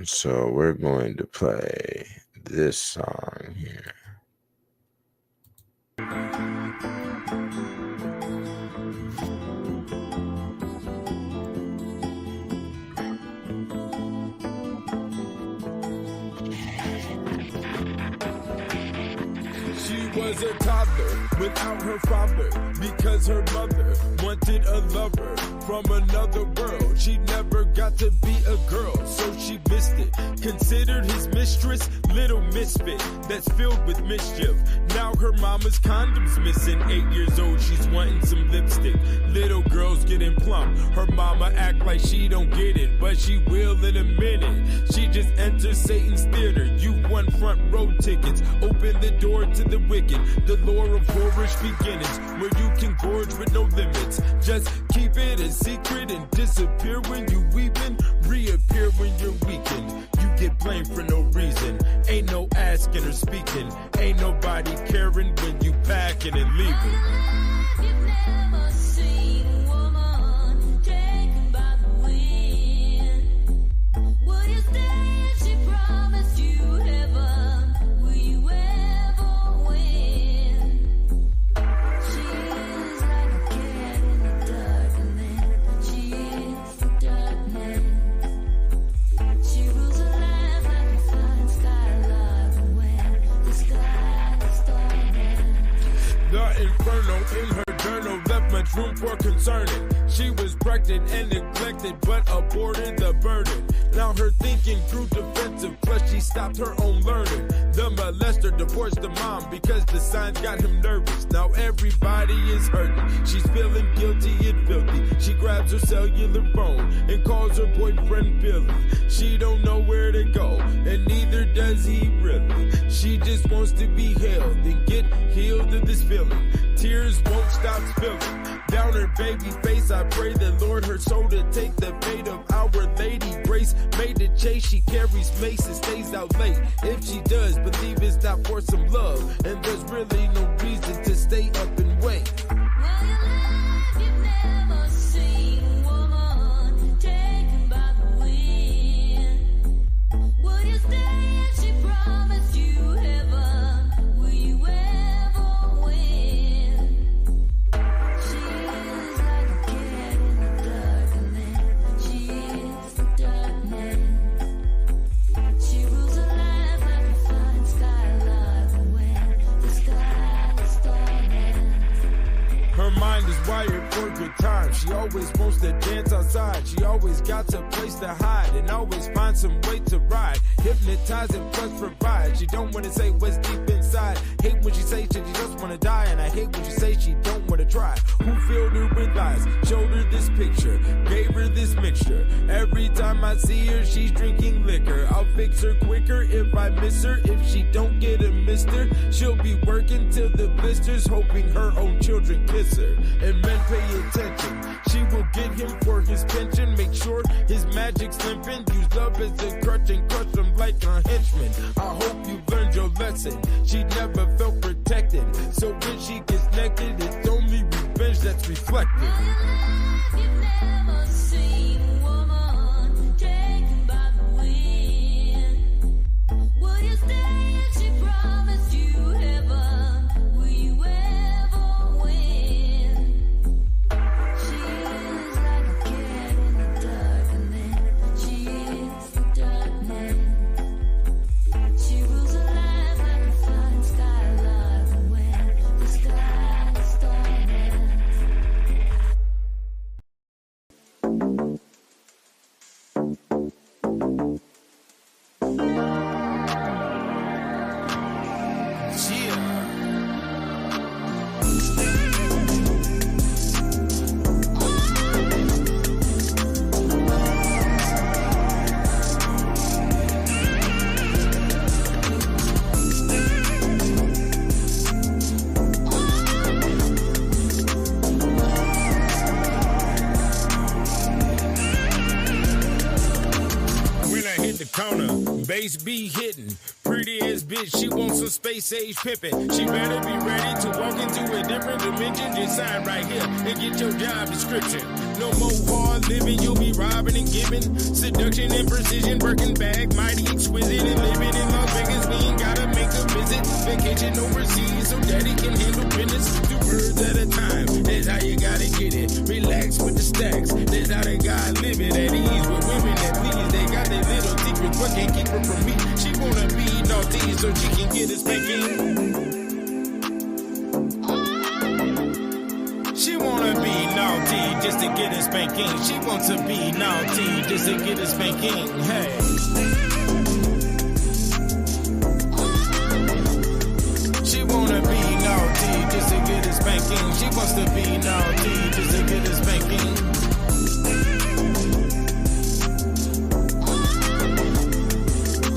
So we're going to play this song here. She was a toddler without her father because her mother wanted a lover from another world. She never got to be a girl, so she missed it. Considered his mistress, little misfit that's filled with mischief. Now her mama's condoms missing. 8 years old, she's wanting some lipstick. Little girl's getting plump. Her mama act like she don't get it, but she will in a minute. She just enters Satan's theater. You won front row tickets. Open the door to the wicked. The lore of whorish beginnings, where you can gorge with no limits. Just keep it a secret and disappear when you weeping. Reappear when you're weakened. You get blamed for no reason. Ain't no asking or speaking. Ain't nobody caring when you packing and leaving. You've never seen a woman taken by the wind. Would you stay if she promised you heaven? Will you ever win? She is like a cat in the darkness. She is the darkness. She rules her life like a fine skylark when the sky is darkness. The inferno in her journal left much room for concerning. She was pregnant and neglected, but aborted the burden. Now her thinking grew defensive, plus she stopped her own learning. The molester divorced the mom because the signs got him nervous. Now everybody is hurting. She's feeling guilty and filthy. She grabs her cellular phone and calls her boyfriend Billy. She don't know where to go, and neither does he really. She just wants to be held and get healed of this feeling. Tears won't stop spilling down her baby face. I pray the Lord her soul to take the fate of Our Lady. Grace made the chase. She carries mace and stays out late. If she does, believe it's not for some love, and there's really no reason to stay up and wait. Well, your life, you've never seen a woman taken by the wind. Would you stay if she promised you heaven? Will you ever win? She is like a cat in the darkness. She is the darkness. She rules her life like a fine skylark when the sky is darkness. Her mind is wired for good times. She always wants to dance outside. She always got a place to hide and always find some way to ride. Hypnotize and plus provide. She don't want to say what's deep inside. Hate when she say she just want to die, and I hate when she say she don't want to try. Who filled her with lies? Showed her this picture, gave her this mixture. Every time I see her, she's drinking liquor. I'll fix her quicker if I miss her. If she don't get a mister, she'll be working till the blisters, hoping her own children kiss her. And men pay attention. She will get him for his pension. Make sure his magic's limping. Use love as a crutch and crush him like a henchman. I hope you learned your lesson. She never felt protected, so when she gets naked, it's only revenge that's reflected. Well, your life, you've never seen a woman taken by the wind. Would you stay if she promised you heaven? Will you ever win? She is like a cat in the darkness. She is the darkness. She rules her life like a fine skylark when the sky is darkness. face be hitting. Pretty as bitch, she wants some space age pimping. She better be ready to walk into a different dimension. Just sign right here and get your job description. No more hard living, you'll be robbing and giving. Seduction and precision, working bag, mighty exquisite. And living in Las Vegas, we ain't gotta make a visit. Vacation overseas so daddy can handle business. 2 birds at a time, that's how you gotta get it. Relax with the stacks, that's how they gotta live it. At ease with women that please, they got their little secrets, but can't keep her from me. She wanna be naughty so she can get a spanking. She wanna be naughty just to get a spanking. She wants to be naughty just to get a spanking. Hey. She wanna be naughty just to get a spanking. She wants to be naughty just to get a spanking.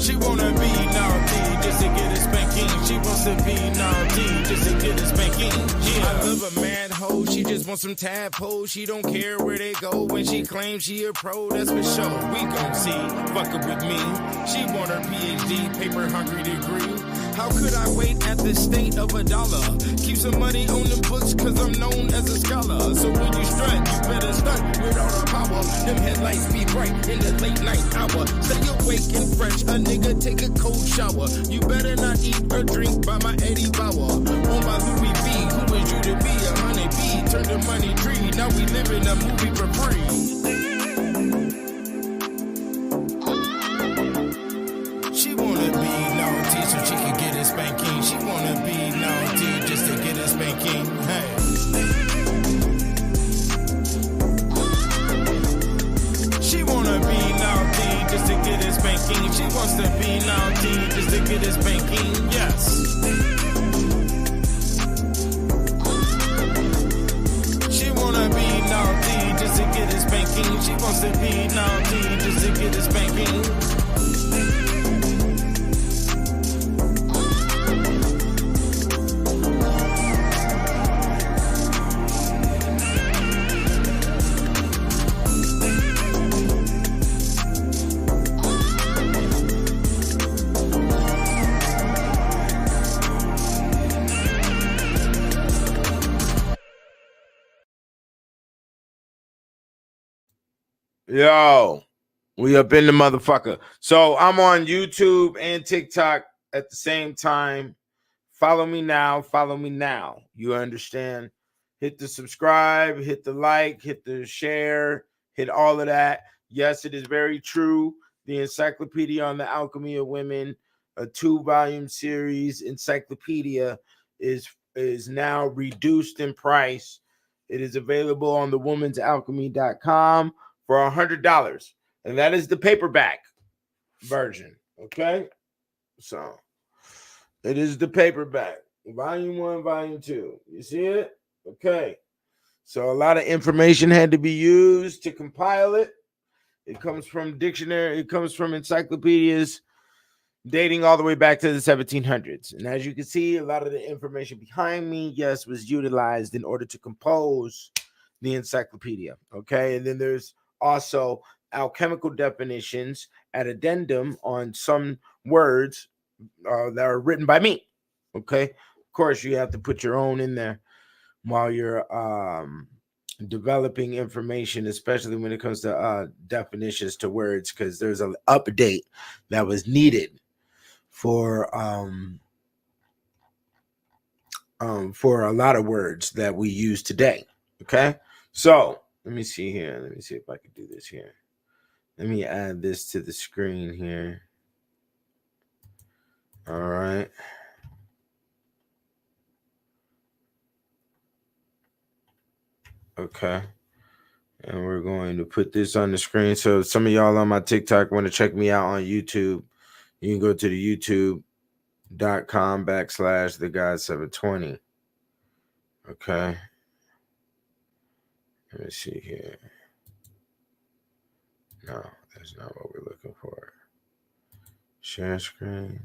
She wanna be naughty just to get a spanking. She wants to be naughty just to get a spanking. Yeah, I love a mad hoe. She just wants some tadpoles. She don't care where they go when she claims she a pro. That's for sure. We gon' see. Fuck her with me. She want her PhD, paper hungry degree. How could I wait at the state of $1? Keep some money on the books cause I'm known as a scholar. So when you strut, you better stunt with all the power. Them headlights be bright in the late night hour. Stay awake and fresh, a nigga take a cold shower. You better not eat or drink by my Eddie Bauer. On my Louis V, who is you to be? A honeybee, turn the money tree. Now we live in a movie for free. She wanna be naughty so she can get a spanking. She wanna be naughty just to get a spanking. Hey. She wanna be naughty just to get a spanking. She wants to be naughty just to get a spanking. Yes. She wanna be naughty just to get a spanking. She wants to be naughty just to get a spanking. Yo, we up in the motherfucker. So I'm on YouTube and TikTok at the same time. Follow me now. Follow me now. You understand? Hit the subscribe, hit the like, hit the share, hit all of that. Yes, it is very true. The Encyclopedia on the Alchemy of Women, a 2-volume series encyclopedia, is now reduced in price. It is available on thewomens'alchemy.com for $100, and that is the paperback version. Okay, so it is the paperback, volume 1, volume 2. You see it? Okay, so a lot of information had to be used to compile it. It comes from dictionary. It comes from encyclopedias dating all the way back to the 1700s. And as you can see, a lot of the information behind me, yes, was utilized in order to compose the encyclopedia. Okay, and then there's also alchemical definitions at addendum on some words that are written by me. Okay, of course, you have to put your own in there while you're developing information, especially when it comes to definitions to words, because there's an update that was needed for a lot of words that we use today. Okay, so let me see here. Let me see if I can do this here. Let me add this to the screen here. All right. Okay. And we're going to put this on the screen. So some of y'all on my TikTok want to check me out on YouTube. You can go to the youtube.com/theguy720. Okay. Let me see here. No, that's not what we're looking for. Share screen.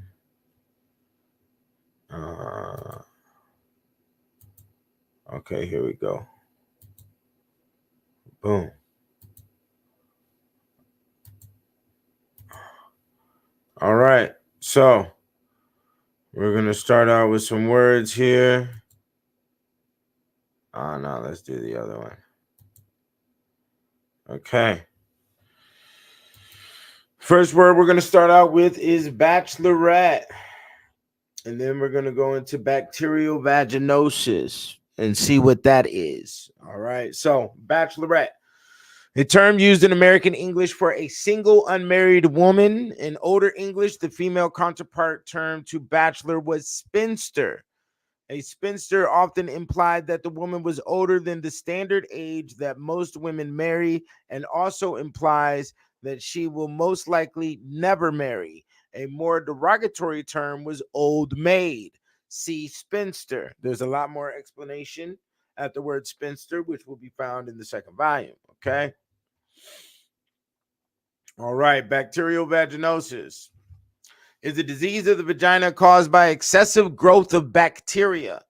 Okay, here we go. Boom. All right. So we're going to start out with some words here. Oh, no, let's do the other one. Okay. First word we're going to start out with is bachelorette. And then we're going to go into bacterial vaginosis and see what that is. All right. So, bachelorette, a term used in American English for a single unmarried woman. In older English, the female counterpart term to bachelor was spinster. A spinster often implied that the woman was older than the standard age that most women marry, and also implies that she will most likely never marry. A more derogatory term was old maid. See spinster. There's a lot more explanation at the word spinster, which will be found in the second volume. Okay. All right. Bacterial vaginosis is a disease of the vagina caused by excessive growth of bacteria.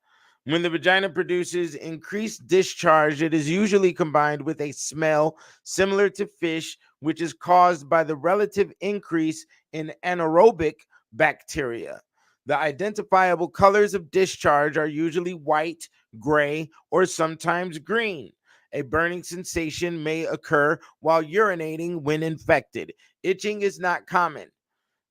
When the vagina produces increased discharge, it is usually combined with a smell similar to fish, which is caused by the relative increase in anaerobic bacteria. The identifiable colors of discharge are usually white, gray, or sometimes green. A burning sensation may occur while urinating when infected. Itching is not common.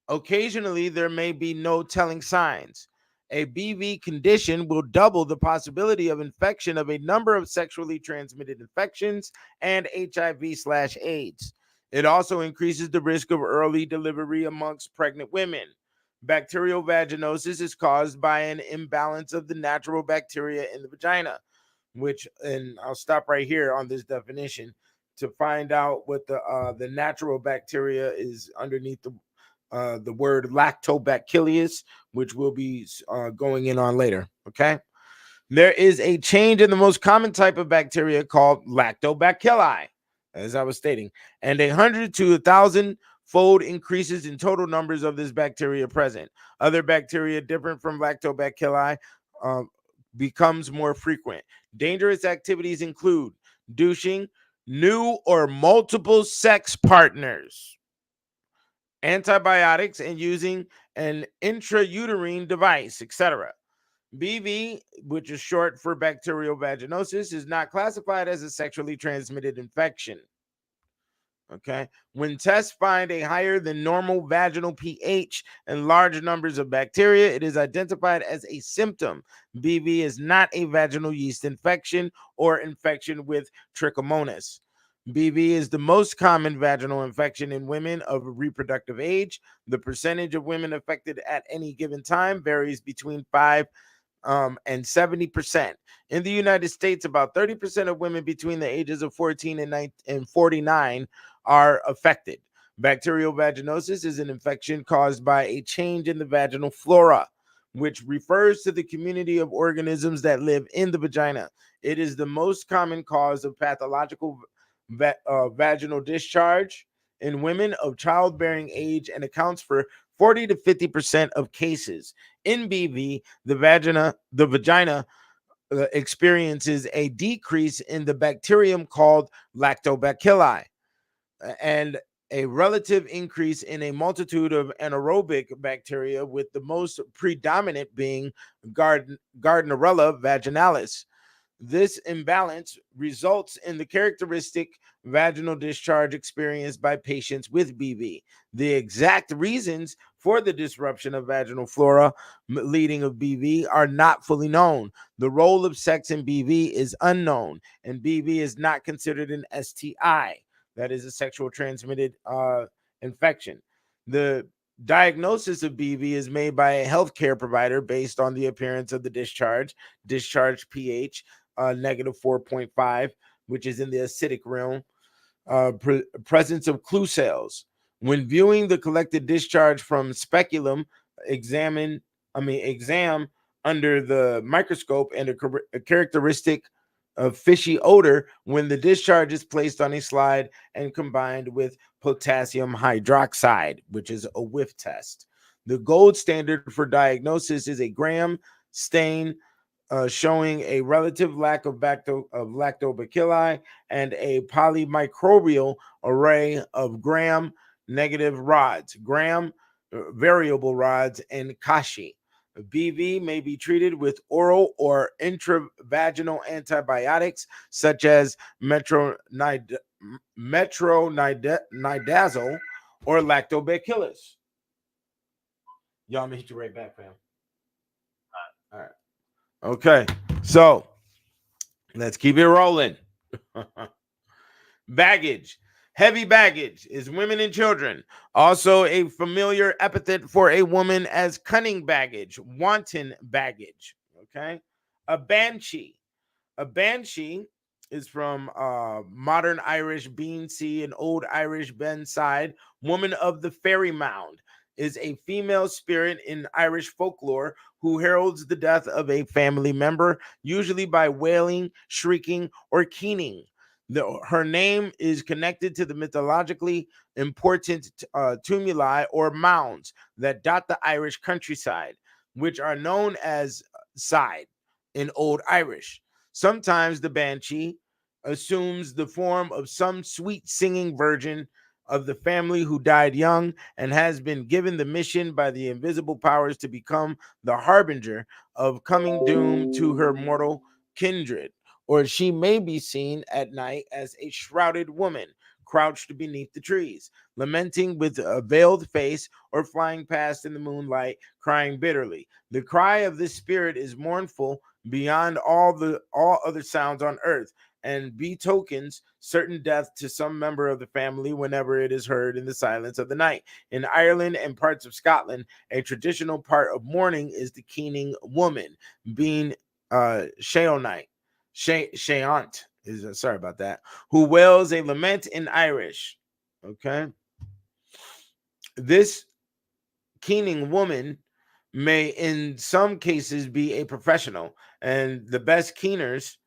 Occasionally, there may be no telling signs. A BV condition will double the possibility of infection of a number of sexually transmitted infections and HIV/AIDS. It also increases the risk of early delivery amongst pregnant women. Bacterial vaginosis is caused by an imbalance of the natural bacteria in the vagina, which, and I'll stop right here on this definition to find out what the natural bacteria is underneath the word lactobacillus, which we'll be going in on later. Okay. There is a change in the most common type of bacteria called lactobacilli, as I was stating, and 100 to 1,000 fold increases in total numbers of this bacteria present. Other bacteria different from lactobacilli uh, becomes more frequent. Dangerous activities include douching, new or multiple sex partners, antibiotics, and using an intrauterine device, etc. BV, which is short for bacterial vaginosis, is not classified as a sexually transmitted infection. Okay. When tests find a higher than normal vaginal pH and large numbers of bacteria, it is identified as a symptom. BV is not a vaginal yeast infection or infection with trichomonas. BV is the most common vaginal infection in women of reproductive age. The percentage of women affected at any given time varies between 5 and 70%. In the United States, about 30% of women between the ages of 14 and 49 are affected. Bacterial vaginosis is an infection caused by a change in the vaginal flora, which refers to the community of organisms that live in the vagina. It is the most common cause of pathological vaginal discharge in women of childbearing age and accounts for 40 to 50% of cases. In BV, the vagina experiences a decrease in the bacterium called lactobacilli and a relative increase in a multitude of anaerobic bacteria, with the most predominant being Gardnerella vaginalis. This imbalance results in the characteristic vaginal discharge experienced by patients with BV. The exact reasons for the disruption of vaginal flora leading of BV are not fully known. The role of sex in BV is unknown, and BV is not considered an STI. That is a sexual transmitted infection. The diagnosis of BV is made by a healthcare provider based on the appearance of the discharge pH, negative 4.5, which is in the acidic realm, presence of clue cells. When viewing the collected discharge from speculum, exam under the microscope, and a characteristic of fishy odor when the discharge is placed on a slide and combined with potassium hydroxide, which is a whiff test. The gold standard for diagnosis is a Gram stain showing a relative lack of lactobacilli and a polymicrobial array of gram negative rods. Gram variable rods, and kashi. BV may be treated with oral or intravaginal antibiotics such as metronidazole or lactobacillus. Y'all, I'm gonna hit you right back, fam. All right. Okay. So let's keep it rolling. Baggage. Heavy baggage is women and children. Also, a familiar epithet for a woman as cunning baggage, wanton baggage. Okay. A banshee. A banshee is from modern Irish bean sea and old Irish benside. Woman of the fairy mound is a female spirit in Irish folklore who heralds the death of a family member, usually by wailing, shrieking, or keening. Her name is connected to the mythologically important tumuli or mounds that dot the Irish countryside, which are known as side in Old Irish. Sometimes the banshee assumes the form of some sweet singing virgin of the family who died young and has been given the mission by the invisible powers to become the harbinger of coming doom to her mortal kindred. Or she may be seen at night as a shrouded woman crouched beneath the trees, lamenting with a veiled face or flying past in the moonlight, crying bitterly. The cry of this spirit is mournful beyond all other sounds on earth, and betokens certain death to some member of the family whenever it is heard in the silence of the night. In Ireland and parts of Scotland, a traditional part of mourning is the keening woman, being Sheonite. Sheont is sorry about that, who wails a lament in Irish. Okay. This keening woman may in some cases be a professional, and the best keeners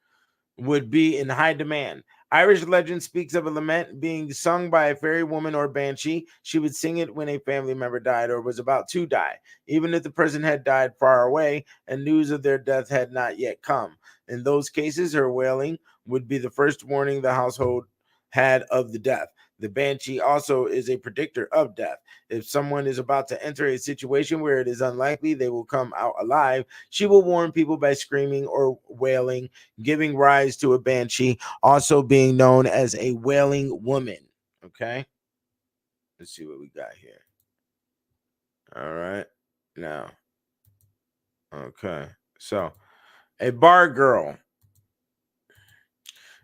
would be in high demand. Irish legend speaks of a lament being sung by a fairy woman or banshee. She would sing it when a family member died or was about to die, even if the person had died far away and news of their death had not yet come. In those cases, her wailing would be the first warning the household had of the death. The banshee also is a predictor of death. If someone is about to enter a situation where it is unlikely they will come out alive, she will warn people by screaming or wailing, giving rise to a banshee, also being known as a wailing woman. Okay. Let's see what we got here. All right. Now, okay. So, a bar girl.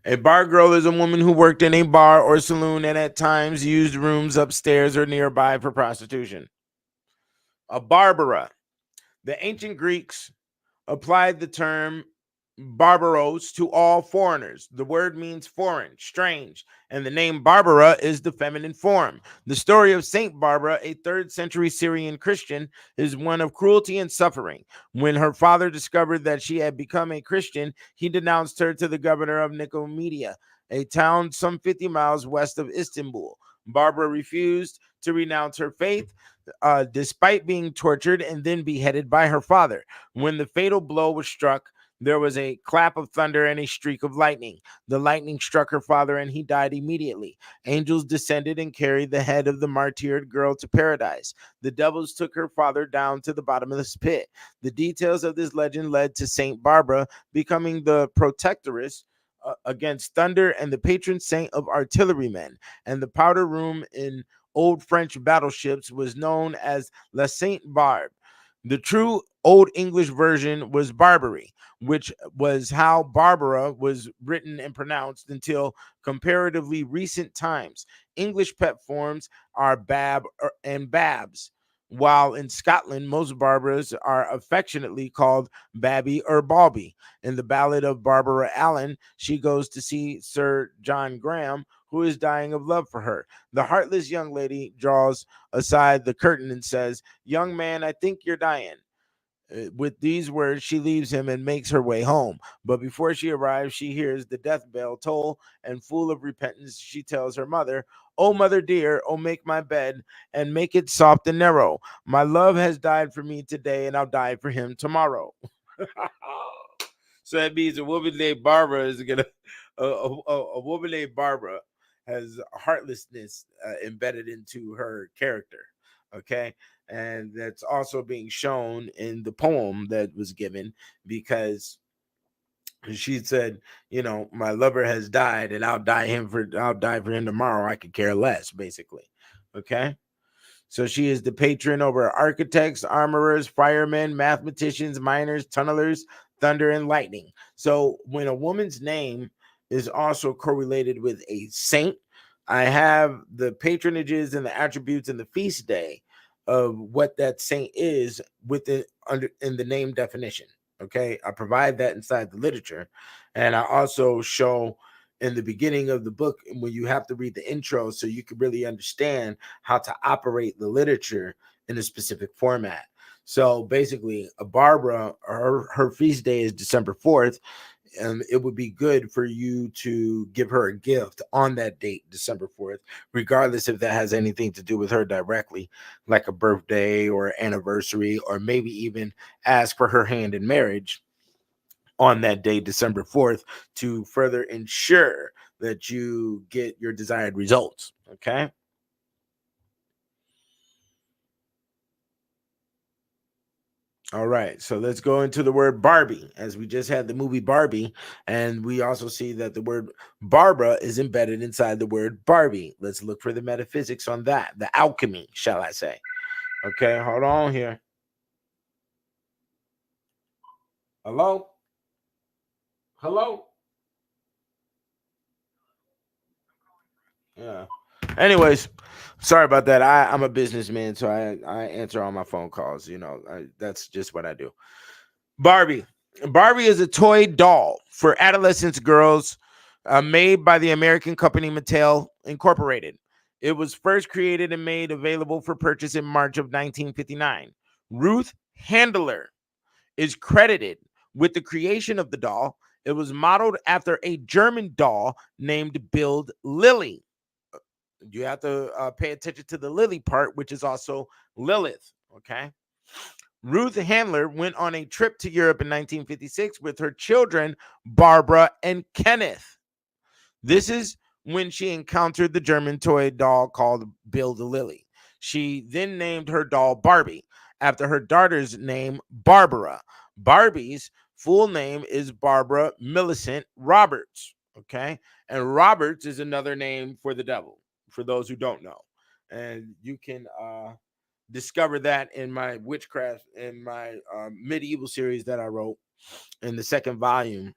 A bar girl is a woman who worked in a bar or saloon and at times used rooms upstairs or nearby for prostitution. A Barbara. The ancient Greeks applied the term barbaros to all foreigners. The word means foreign, strange, and the name Barbara is the feminine form. The story of Saint Barbara, a 3rd century Syrian Christian, is one of cruelty and suffering. When her father discovered that she had become a Christian, he denounced her to the governor of Nicomedia, a town some 50 miles west of Istanbul. Barbara refused to renounce her faith, despite being tortured and then beheaded by her father. When the fatal blow was struck, there was a clap of thunder and a streak of lightning. The lightning struck her father and he died immediately. Angels descended and carried the head of the martyred girl to paradise. The devils took her father down to the bottomless pit. The details of this legend led to Saint Barbara becoming the protectress against thunder and the patron saint of artillerymen, and the powder room in old French battleships was known as La Sainte Barbe. The true Old English version was Barbary, which was how Barbara was written and pronounced until comparatively recent times. English pet forms are Bab and Babs, while in Scotland, most Barbaras are affectionately called Babby or Balby. In the ballad of Barbara Allen, she goes to see Sir John Graham, who is dying of love for her. The heartless young lady draws aside the curtain and says, "Young man, I think you're dying." With these words, she leaves him and makes her way home. But before she arrives, she hears the death bell toll, and full of repentance, she tells her mother, "Oh, mother dear, oh, make my bed and make it soft and narrow. My love has died for me today, and I'll die for him tomorrow." So that means a woman named Barbara is gonna, a woman named Barbara has heartlessness embedded into her character. Okay. And that's also being shown in the poem that was given, because she said, my lover has died and I'll die for him tomorrow. I could care less, basically. Okay. So she is the patron over architects, armorers, firemen, mathematicians, miners, tunnelers, thunder, and lightning. So when a woman's name is also correlated with a saint, I have the patronages and the attributes and the feast day of what that saint is within under in the name definition. Okay, I provide that inside the literature, and I also show in the beginning of the book when you have to read the intro so you can really understand how to operate the literature in a specific format. So basically, a Barbara, her feast day is December 4th, and it would be good for you to give her a gift on that date, December 4th, regardless if that has anything to do with her directly, like a birthday or anniversary, or maybe even ask for her hand in marriage on that day, December 4th, to further ensure that you get your desired results. Okay. All right, so let's go into the word Barbie, as we just had the movie Barbie, and we also see that the word Barbara is embedded inside the word Barbie. Let's look for the metaphysics on that, the alchemy, shall I say. Okay, hold on here. Hello? Hello? Yeah. Anyways, sorry about that. I'm a businessman, so I answer all my phone calls. That's just what I do. Barbie. Barbie is a toy doll for adolescent girls, made by the American company Mattel Incorporated. It was first created and made available for purchase in March of 1959. Ruth Handler is credited with the creation of the doll. It was modeled after a German doll named Build Lily. You have to pay attention to the Lily part, which is also Lilith. Okay. Ruth Handler went on a trip to Europe in 1956 with her children, Barbara and Kenneth. This is when she encountered the German toy doll called Build a Lily. She then named her doll Barbie after her daughter's name, Barbara. Barbie's full name is Barbara Millicent Roberts. Okay. And Roberts is another name for the devil, for those who don't know. And you can discover that in my witchcraft, in my medieval series that I wrote in the second volume.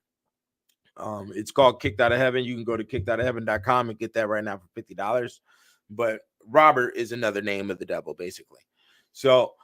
It's called Kicked Out of Heaven. You can go to kickedoutofheaven.com and get that right now for $50. But Robert is another name of the devil, basically. So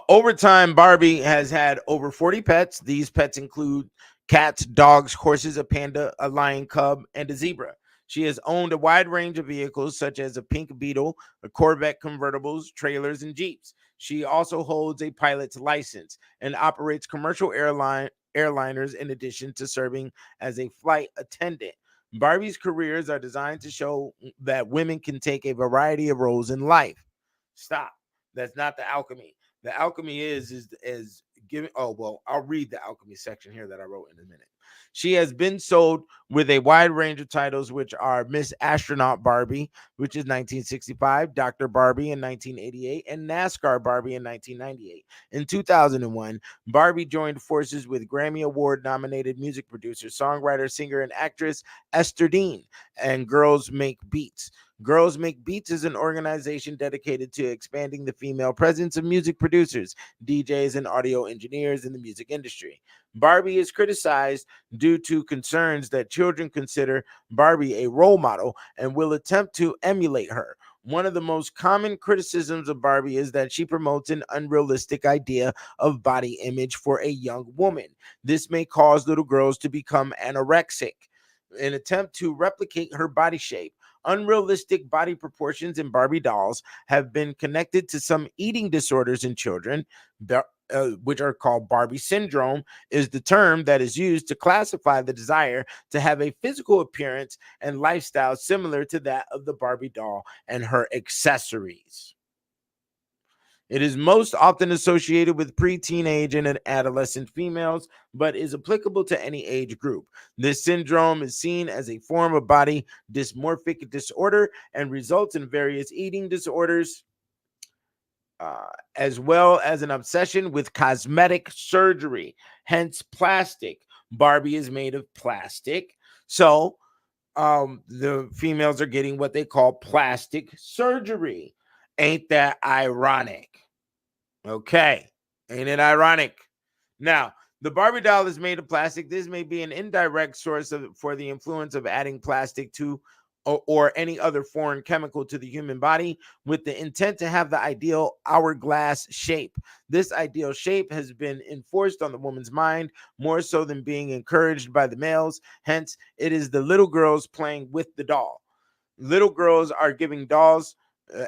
over time, Barbie has had over 40 pets. These pets include cats, dogs, horses, a panda, a lion cub, and a zebra. She has owned a wide range of vehicles, such as a pink Beetle, a Corvette convertibles, trailers, and Jeeps. She also holds a pilot's license and operates commercial airliners in addition to serving as a flight attendant. Barbie's careers are designed to show that women can take a variety of roles in life. Stop. That's not the alchemy. The alchemy is giving. Oh well, I'll read the alchemy section here that I wrote in a minute. She has been sold with a wide range of titles, which are Miss Astronaut Barbie, which is 1965, Dr. Barbie in 1988, and NASCAR Barbie in 1998. In 2001, Barbie joined forces with Grammy Award nominated music producer, songwriter, singer, and actress Esther Dean and Girls Make Beats. Girls Make Beats is an organization dedicated to expanding the female presence of music producers, DJs, and audio engineers in the music industry. Barbie is criticized due to concerns that children consider Barbie a role model and will attempt to emulate her. One of the most common criticisms of Barbie is that she promotes an unrealistic idea of body image for a young woman. This may cause little girls to become anorexic, an attempt to replicate her body shape. Unrealistic body proportions in Barbie dolls have been connected to some eating disorders in children, which are called Barbie syndrome, is the term that is used to classify the desire to have a physical appearance and lifestyle similar to that of the Barbie doll and her accessories. It is most often associated with pre-teenage and adolescent females, but is applicable to any age group. This syndrome is seen as a form of body dysmorphic disorder and results in various eating disorders, as well as an obsession with cosmetic surgery, hence plastic. Barbie is made of plastic. So the females are getting what they call plastic surgery. Ain't that ironic? Okay. Ain't it ironic? Now, the Barbie doll is made of plastic. This may be an indirect source for the influence of adding plastic to or any other foreign chemical to the human body with the intent to have the ideal hourglass shape. This ideal shape has been enforced on the woman's mind more so than being encouraged by the males. Hence, it is the little girls playing with the doll. Little girls are giving dolls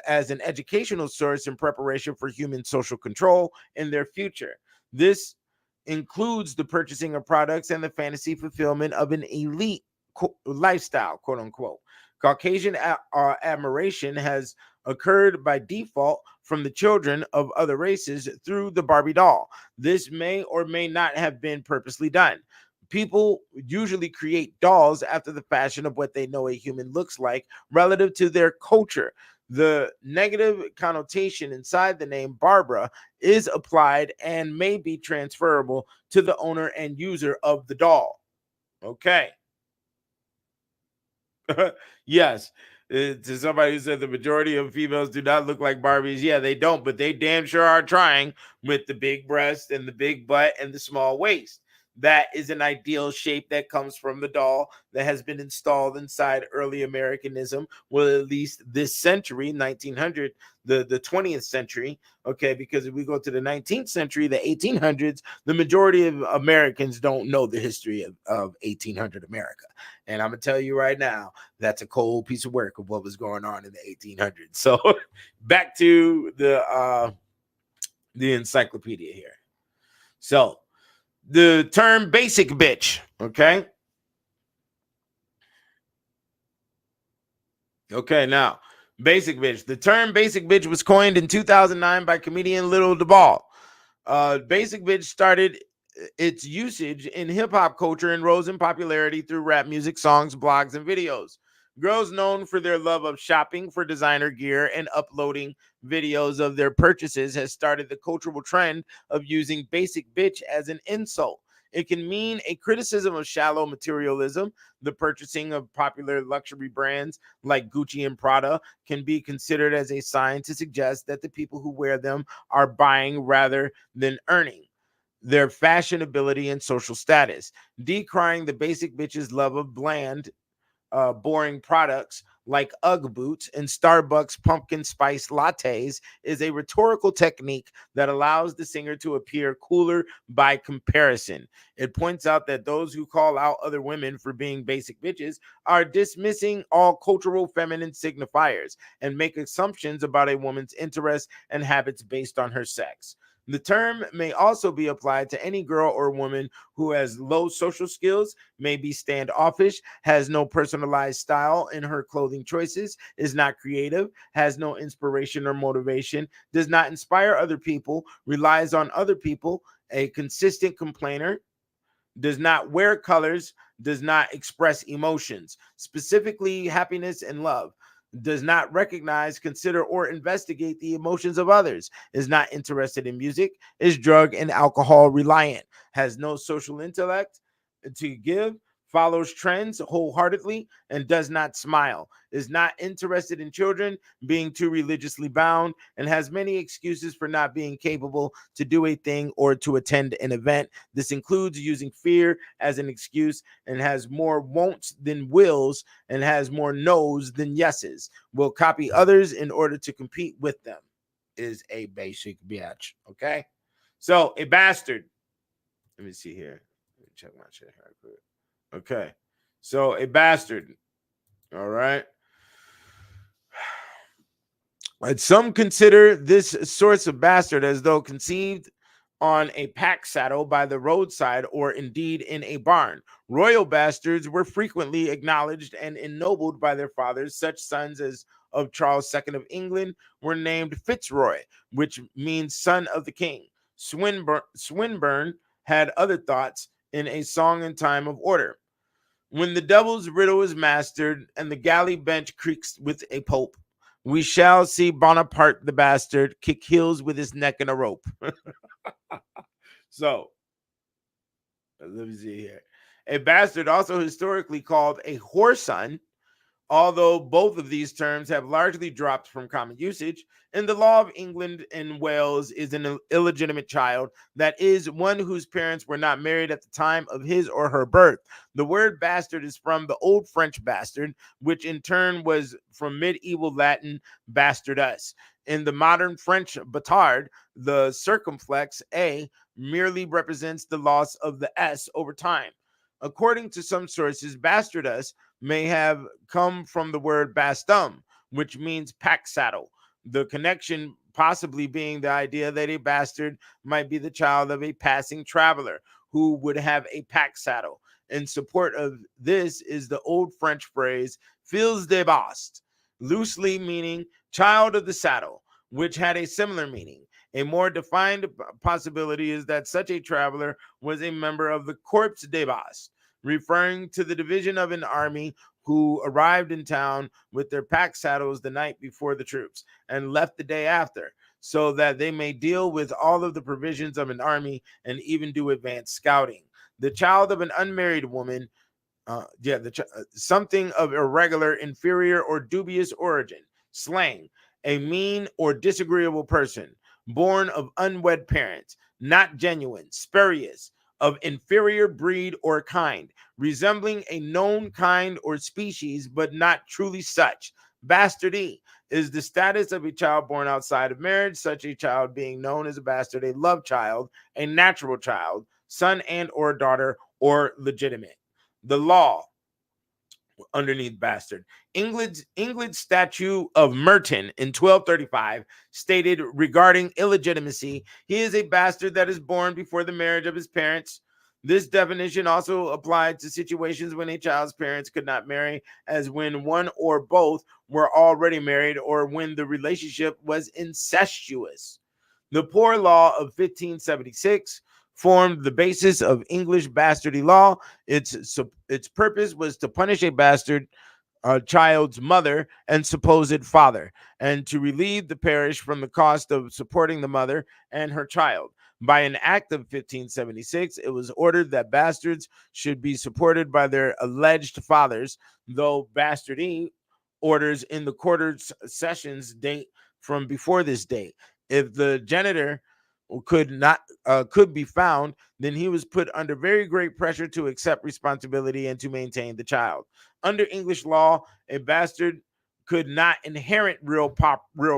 as an educational source in preparation for human social control in their future. This includes the purchasing of products and the fantasy fulfillment of an elite lifestyle, quote unquote. Caucasian admiration has occurred by default from the children of other races through the Barbie doll. This may or may not have been purposely done. People usually create dolls after the fashion of what they know a human looks like relative to their culture. The negative connotation inside the name Barbara is applied and may be transferable to the owner and user of the doll. Okay. Yes. To somebody who said the majority of females do not look like Barbies. Yeah, they don't, but they damn sure are trying with the big breast and the big butt and the small waist. That is an ideal shape that comes from the doll that has been installed inside early Americanism, well, at least this century, 1900, the 20th century. Okay, because if we go to the 19th century, the 1800s, the majority of Americans don't know the history of 1800 America. And I'm going to tell you right now, that's a cold piece of work of what was going on in the 1800s. So back to the encyclopedia here. So the term basic bitch, okay? Okay, now, basic bitch. The term basic bitch was coined in 2009 by comedian Little DeBall. Basic bitch started its usage in hip-hop culture and rose in popularity through rap music, songs, blogs, and videos. Girls known for their love of shopping for designer gear and uploading videos of their purchases has started the cultural trend of using basic bitch as an insult. It can mean a criticism of shallow materialism. The purchasing of popular luxury brands like Gucci and Prada can be considered as a sign to suggest that the people who wear them are buying rather than earning their fashionability and social status. Decrying the basic bitch's love of bland, boring products like Ugg boots and Starbucks pumpkin spice lattes is a rhetorical technique that allows the singer to appear cooler by comparison. It points out that those who call out other women for being basic bitches are dismissing all cultural feminine signifiers and make assumptions about a woman's interests and habits based on her sex. The term may also be applied to any girl or woman who has low social skills, may be standoffish, has no personalized style in her clothing choices, is not creative, has no inspiration or motivation, does not inspire other people, relies on other people, a consistent complainer, does not wear colors, does not express emotions, specifically happiness and love, does not recognize, consider, or investigate the emotions of others, is not interested in music, is drug and alcohol reliant, has no social intellect to give, follows trends wholeheartedly, and does not smile, is not interested in children, being too religiously bound, and has many excuses for not being capable to do a thing or to attend an event. This includes using fear as an excuse and has more won'ts than wills and has more no's than yeses, will copy others in order to compete with them, is a basic bitch. Okay, so a bastard. Let me see here. Let me check my shit here quick. Okay, so a bastard. All right. And some consider this source of bastard as though conceived on a pack saddle by the roadside or indeed in a barn. Royal bastards were frequently acknowledged and ennobled by their fathers. Such sons as of Charles II of England were named Fitzroy, which means son of the king. Swinburne had other thoughts in A Song in Time of Order. When the devil's riddle is mastered and the galley bench creaks with a pope, We shall see Bonaparte the bastard kick heels with his neck in a rope. So, let me see here. A bastard, also historically called a whoreson, although both of these terms have largely dropped from common usage. In the law of England and Wales is an illegitimate child, that is, one whose parents were not married at the time of his or her birth. The word bastard is from the Old French bastard, which in turn was from medieval Latin bastardus. In the modern French bâtard, the circumflex a merely represents the loss of the s over time. According to some sources, bastardus may have come from the word bastum, which means pack saddle. The connection possibly being the idea that a bastard might be the child of a passing traveler who would have a pack saddle. In support of this is the old French phrase fils de bast, loosely meaning child of the saddle, which had a similar meaning. A more defined possibility is that such a traveler was a member of the Corps de Bast, referring to the division of an army who arrived in town with their pack saddles the night before the troops and left the day after, so that they may deal with all of the provisions of an army and even do advanced scouting. The child of an unmarried woman, something of irregular, inferior, or dubious origin. Slang, a mean or disagreeable person, born of unwed parents, not genuine, spurious, of inferior breed or kind, resembling a known kind or species, but not truly such. Bastardy is the status of a child born outside of marriage, such a child being known as a bastard, a love child, a natural child, son and or daughter, or legitimate. The law underneath bastard. England's statute of Merton in 1235 stated regarding illegitimacy, he is a bastard that is born before the marriage of his parents. This definition also applied to situations when a child's parents could not marry, as when one or both were already married or when the relationship was incestuous. The Poor Law of 1576 formed the basis of English bastardy law. Its purpose was to punish a bastard child's mother and supposed father, and to relieve the parish from the cost of supporting the mother and her child. By an act of 1576, it was ordered that bastards should be supported by their alleged fathers, though bastardy orders in the quarters sessions date from before this date. If the genitor could be found, then he was put under very great pressure to accept responsibility and to maintain the child. Under English law, a bastard could not inherit real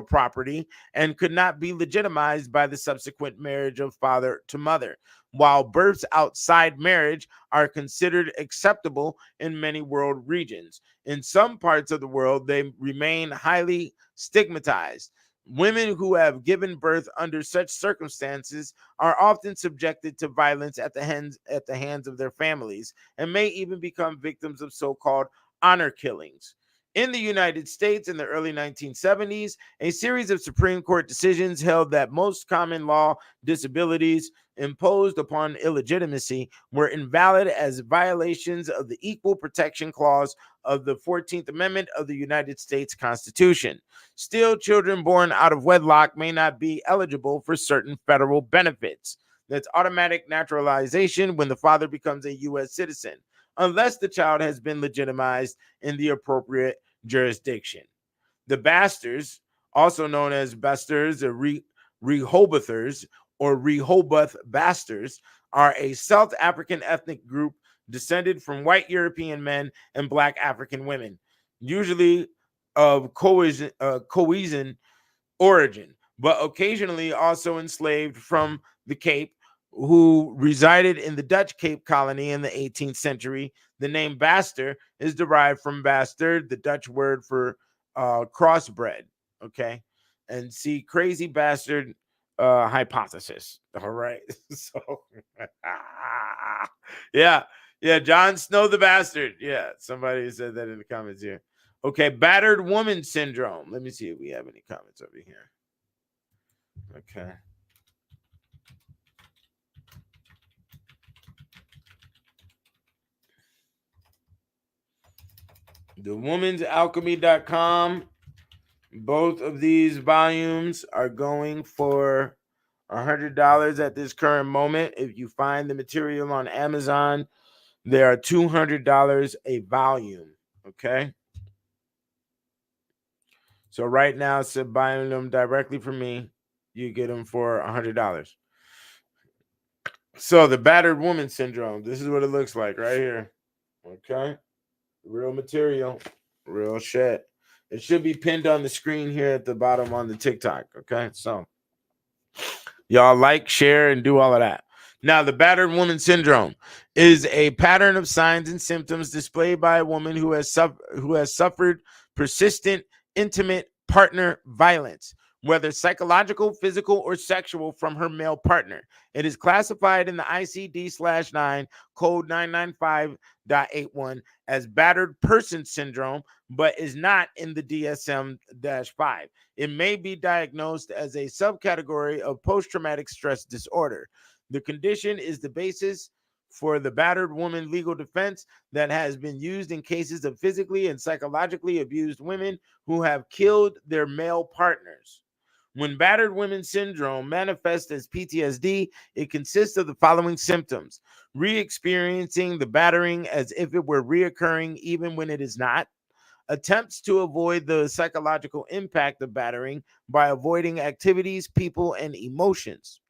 property and could not be legitimized by the subsequent marriage of father to mother, while births outside marriage are considered acceptable in many world regions. In some parts of the world, they remain highly stigmatized. Women who have given birth under such circumstances are often subjected to violence at the hands of their families and may even become victims of so-called honor killings. In the United States in the early 1970s, a series of Supreme Court decisions held that most common law disabilities imposed upon illegitimacy were invalid as violations of the Equal Protection Clause of the 14th Amendment of the United States Constitution. Still, children born out of wedlock may not be eligible for certain federal benefits. That's automatic naturalization when the father becomes a U.S. citizen, unless the child has been legitimized in the appropriate jurisdiction. The bastards, also known as bastards or Rehobothers or Rehoboth bastards, are a South African ethnic group descended from white European men and black African women, usually of Khoisan origin, but occasionally also enslaved from the Cape, who resided in the Dutch Cape Colony in the 18th century. The name Baster is derived from bastard, the Dutch word for crossbred. Okay. And see, crazy bastard hypothesis. All right. So, yeah. Yeah. Jon Snow the bastard. Yeah. Somebody said that in the comments here. Okay. Battered woman syndrome. Let me see if we have any comments over here. Okay. The woman's alchemy.com Both of these volumes are going for $100 at this current moment. If you find the material on Amazon, they are $200 a volume. Okay. So right now, so buying them directly from me, you get them for $100. So the battered woman syndrome. This is what it looks like right here. Okay. Real material, real shit. It should be pinned on the screen here at the bottom on the TikTok. Okay. So y'all like, share, and do all of that. Now, the battered woman syndrome is a pattern of signs and symptoms displayed by a woman who has suffered persistent, intimate partner violence, whether psychological, physical, or sexual, from her male partner. It is classified in the ICD/9 code 995.81 as battered person syndrome, but is not in the DSM-5. It may be diagnosed as a subcategory of post-traumatic stress disorder. The condition is the basis for the battered woman legal defense that has been used in cases of physically and psychologically abused women who have killed their male partners. When battered women syndrome manifests as PTSD, it consists of the following symptoms: re-experiencing the battering as if it were reoccurring even when it is not; attempts to avoid the psychological impact of battering by avoiding activities, people, and emotions;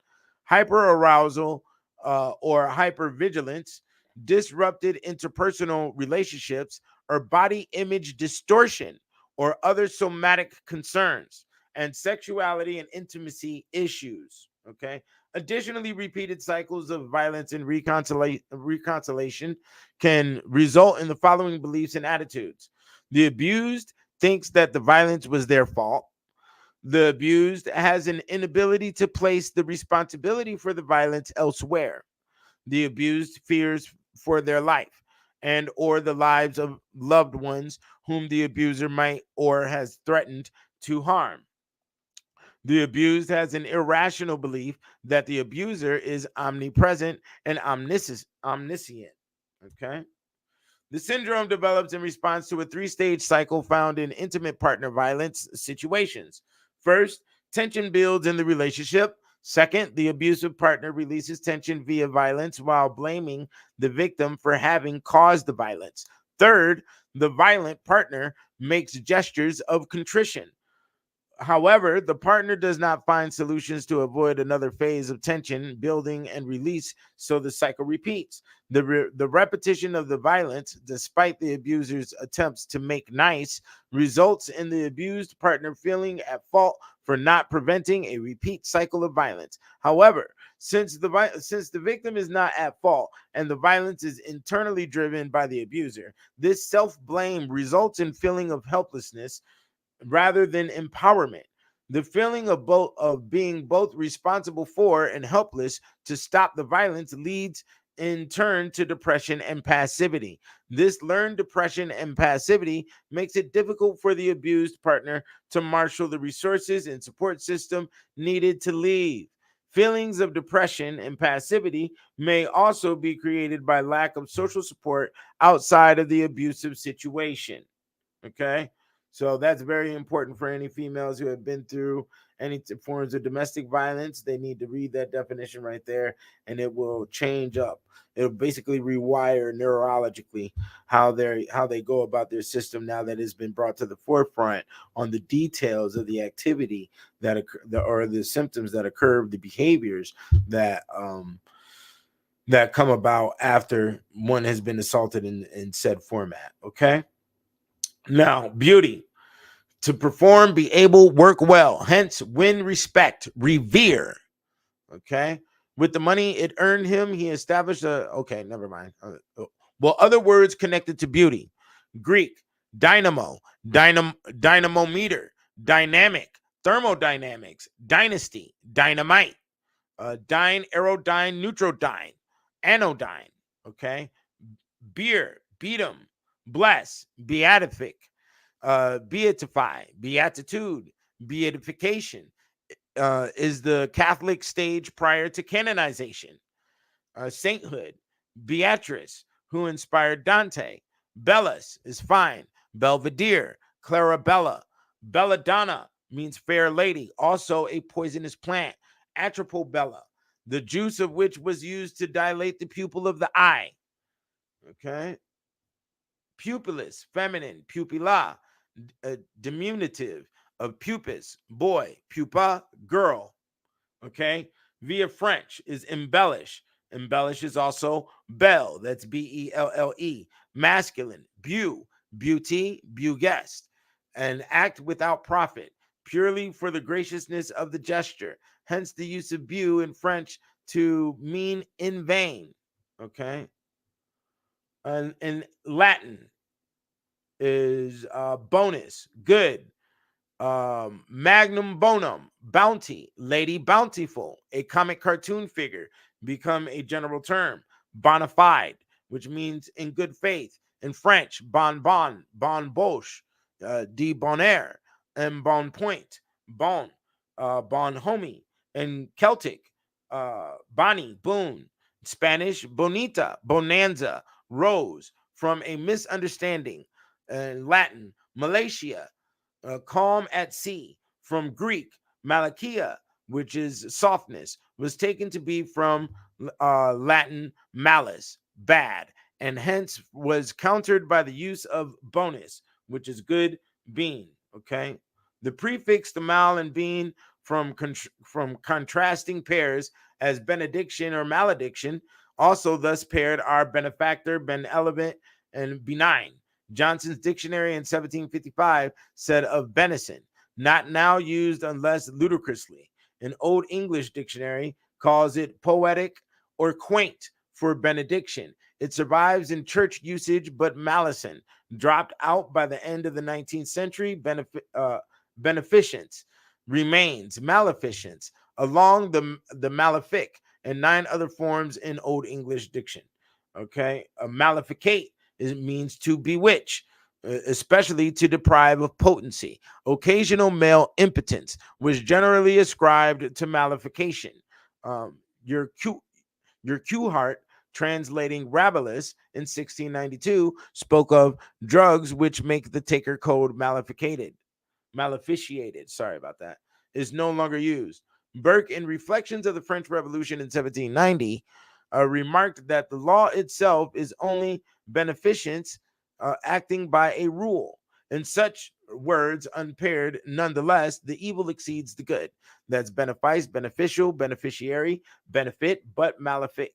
hyperarousal or hypervigilance; disrupted interpersonal relationships, or body image distortion, or other somatic concerns; and sexuality and intimacy issues. Okay. Additionally, repeated cycles of violence and reconciliation can result in the following beliefs and attitudes: the abused thinks that the violence was their fault. The abused has an inability to place the responsibility for the violence elsewhere. The abused fears for their life and or the lives of loved ones whom the abuser might or has threatened to harm. The abused has an irrational belief that the abuser is omnipresent and omniscient. Okay. The syndrome develops in response to a three-stage cycle found in intimate partner violence situations. First, tension builds in the relationship. Second, the abusive partner releases tension via violence while blaming the victim for having caused the violence. Third, the violent partner makes gestures of contrition. However, the partner does not find solutions to avoid another phase of tension building and release, so the cycle repeats. The repetition of the violence, despite the abuser's attempts to make nice, results in the abused partner feeling at fault for not preventing a repeat cycle of violence. However, since the victim is not at fault and the violence is internally driven by the abuser, this self-blame results in feeling of helplessness rather than empowerment. The feeling of being both responsible for and helpless to stop the violence leads in turn to depression and passivity. This learned depression and passivity makes it difficult for the abused partner to marshal the resources and support system needed to leave. Feelings of depression and passivity may also be created by lack of social support outside of the abusive situation. Okay. So that's very important for any females who have been through any forms of domestic violence. They need to read that definition right there, and it will change up. It'll basically rewire neurologically how they go about their system now that it's been brought to the forefront on the details of the activity that occur, or the symptoms that occur, the behaviors that that come about after one has been assaulted in said format. Okay. Now, beauty. To perform, be able, work well, hence win respect, revere. Okay. With the money it earned him, he established a, okay, never mind. Well, other words connected to beauty: Greek, dynamo, dynamometer, dynamic, thermodynamics, dynasty, dynamite, dyne, aerodyne, neutrodyne, anodyne. Okay. Beer, beatum, bless, beatific, beatify, beatitude, beatification is the Catholic stage prior to canonization. Sainthood, Beatrice, who inspired Dante. Bellis is fine. Belvedere, Clarabella, Belladonna means fair lady, also a poisonous plant. Atropobella, the juice of which was used to dilate the pupil of the eye. Okay. Pupillus, feminine. Pupilla, diminutive of pupus, boy. Pupa, girl. Okay. Via French is embellish. Embellish is also belle. That's Belle. Masculine, beau, beauty, guest. An act without profit, purely for the graciousness of the gesture. Hence the use of beau in French to mean in vain. Okay. And in Latin is bonus, good. Magnum bonum, bounty, lady bountiful, a comic cartoon figure, become a general term. Bona fide, which means in good faith. In French, bon, bon bouche, de bon air, and bon point, bon, bon homie. In Celtic, boni, boon. Spanish, bonita, bonanza, rose, from a misunderstanding. In Latin, Malaysia, calm at sea. From Greek, malakia, which is softness, was taken to be from Latin malus, bad, and hence was countered by the use of bonus, which is good being. Okay. The prefix to mal and being from contrasting pairs as benediction or malediction, also thus paired are benefactor, benevolent, and benign. Johnson's dictionary in 1755 said of benison, not now used unless ludicrously. An Old English dictionary calls it poetic or quaint for benediction. It survives in church usage, but malison dropped out by the end of the 19th century. Beneficence remains maleficence, along the malefic and 9 other forms in Old English diction. Okay, a maleficate means to bewitch, especially to deprive of potency. Occasional male impotence was generally ascribed to malefication. Um, your Hart, translating Rabelais in 1692, spoke of drugs which make the taker cold maleficiated, sorry about that, is no longer used. Burke, in Reflections of the French Revolution in 1790, remarked that the law itself is only beneficence acting by a rule. In such words, unpaired, nonetheless, the evil exceeds the good. That's benefice, beneficial, beneficiary, benefit, but malefic.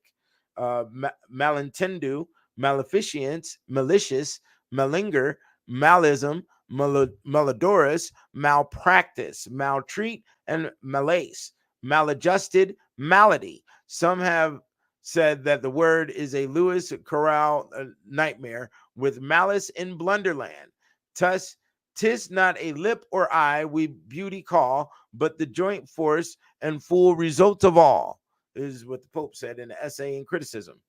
Malintendu, maleficence, malicious, malinger, malism, malodorous, malpractice, maltreat, and malace, maladjusted, malady. Some have said that the word is a Lewis Carroll nightmare with malice in Blunderland. Thus, 'tis not a lip or eye we beauty call, but the joint force and full result of all. This is what the Pope said in the essay in criticism.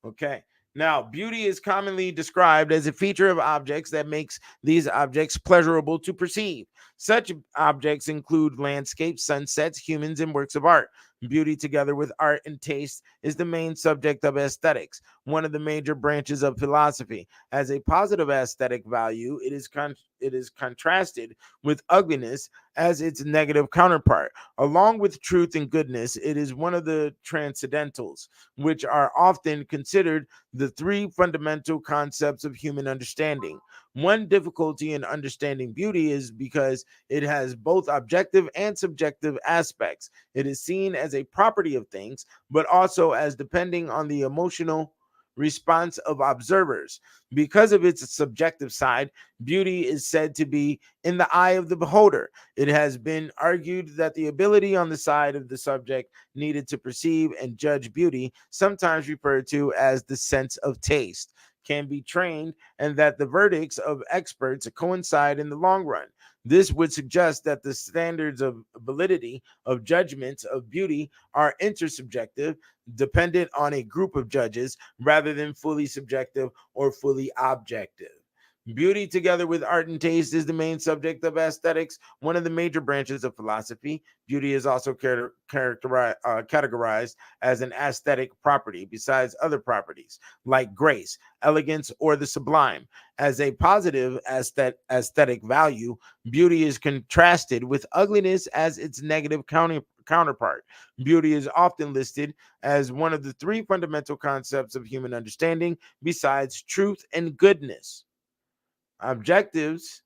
Okay. Now, beauty is commonly described as a feature of objects that makes these objects pleasurable to perceive. Such objects include landscapes, sunsets, humans, and works of art. Beauty, together with art and taste, is the main subject of aesthetics, one of the major branches of philosophy. As a positive aesthetic value, it is contrasted with ugliness as its negative counterpart. Along with truth and goodness, it is one of the transcendentals, which are often considered the 3 fundamental concepts of human understanding. One difficulty in understanding beauty is because it has both objective and subjective aspects. It is seen as a property of things, but also as depending on the emotional response of observers. Because of its subjective side, beauty is said to be in the eye of the beholder. It has been argued that the ability on the side of the subject needed to perceive and judge beauty, sometimes referred to as the sense of taste, can be trained, and that the verdicts of experts coincide in the long run. This would suggest that the standards of validity of judgments of beauty are intersubjective, dependent on a group of judges, rather than fully subjective or fully objective. Beauty, together with art and taste, is the main subject of aesthetics, one of the major branches of philosophy. Beauty is also categorized as an aesthetic property, besides other properties like grace, elegance, or the sublime. As a positive aesthetic value, beauty is contrasted with ugliness as its negative counterpart. Beauty is often listed as one of the three fundamental concepts of human understanding, besides truth and goodness. Objectives,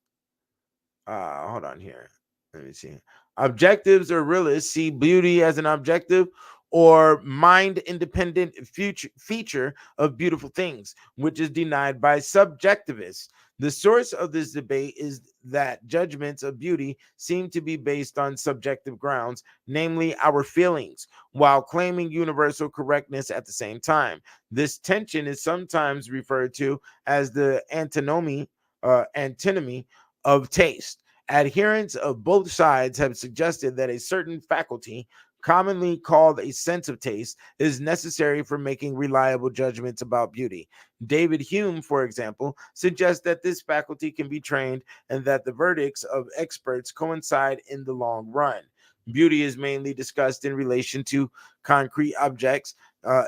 hold on here. Let me see. Objectives or realists see beauty as an objective or mind independent future feature of beautiful things, which is denied by subjectivists. The source of this debate is that judgments of beauty seem to be based on subjective grounds, namely our feelings, while claiming universal correctness at the same time. This tension is sometimes referred to as the antinomy of taste. Adherents of both sides have suggested that a certain faculty, commonly called a sense of taste, is necessary for making reliable judgments about beauty. David Hume, for example, suggests that this faculty can be trained and that the verdicts of experts coincide in the long run. Beauty is mainly discussed in relation to concrete objects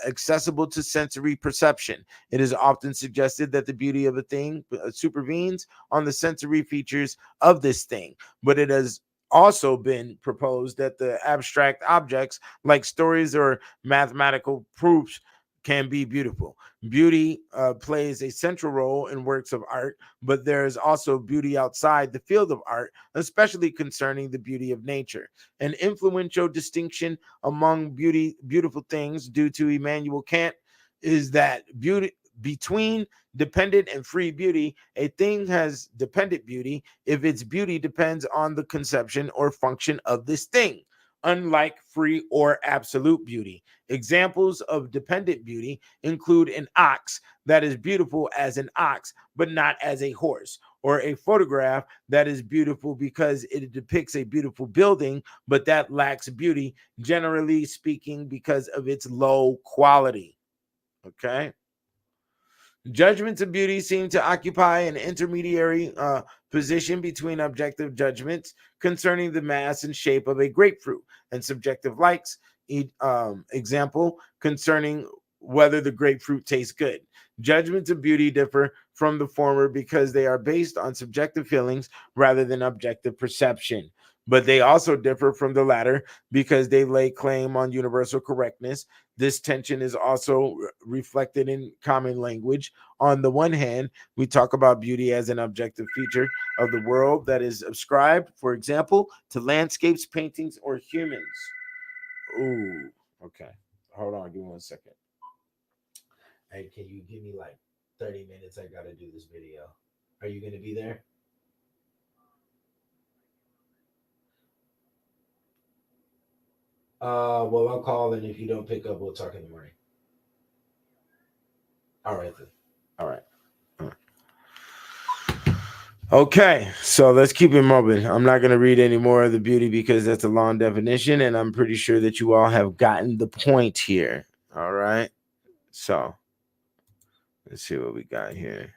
accessible to sensory perception. It is often suggested that the beauty of a thing supervenes on the sensory features of this thing, but it has also been proposed that the abstract objects like stories or mathematical proofs can be beautiful. Beauty plays a central role in works of art, but there is also beauty outside the field of art, especially concerning the beauty of nature. An influential distinction among beautiful things due to Immanuel Kant is that beauty between dependent and free beauty, a thing has dependent beauty if its beauty depends on the conception or function of this thing, unlike free or absolute beauty. Examples of dependent beauty include an ox that is beautiful as an ox but not as a horse, or a photograph that is beautiful because it depicts a beautiful building but that lacks beauty, generally speaking, because of its low quality. Okay. Judgments of beauty seem to occupy an intermediary position between objective judgments concerning the mass and shape of a grapefruit and subjective likes, example, concerning whether the grapefruit tastes good. Judgments of beauty differ from the former because they are based on subjective feelings rather than objective perception. But they also differ from the latter because they lay claim on universal correctness. This tension is also reflected in common language. On the one hand, we talk about beauty as an objective feature of the world that is ascribed, for example, to landscapes, paintings, or humans. Ooh, okay. Hold on, give me 1 second. Hey, can you give me like 30 minutes? I gotta do this video. Are you gonna be there? Well, I'll call, and if you don't pick up, we'll talk in the morning. All right then. All right. Okay, so let's keep it moving. I'm not going to read any more of the beauty because that's a long definition, and I'm pretty sure that you all have gotten the point here. All right, so let's see what we got here.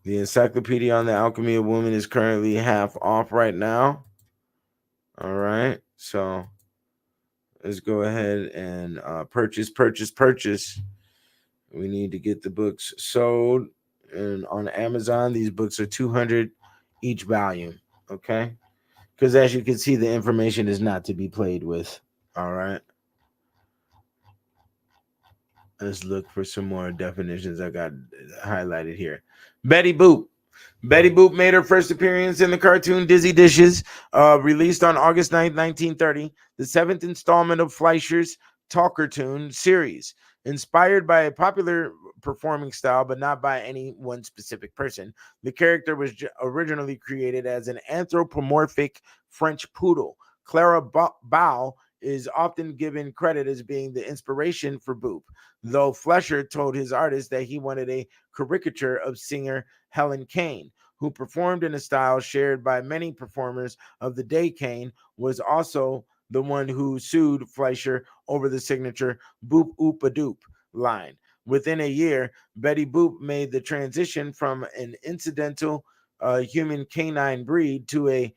The Encyclopedia on the Alchemy of Women is currently half off right now. All right, so let's go ahead and purchase. We need to get the books sold, and on Amazon, these books are 200 each volume. Okay, because as you can see, the information is not to be played with. All right, let's look for some more definitions I got highlighted here. Betty Boop. Betty Boop made her first appearance in the cartoon Dizzy Dishes, released on August 9th, 1930, the seventh installment of Fleischer's Talkertoon series. Inspired by a popular performing style, but not by any one specific person, the character was originally created as an anthropomorphic French poodle. Clara Bow is often given credit as being the inspiration for Boop, though Fleischer told his artist that he wanted a caricature of singer Helen Kane, who performed in a style shared by many performers of the day. Kane was also the one who sued Fleischer over the signature boop oop a doop line. Within a year, Betty Boop made the transition from an incidental human canine breed to a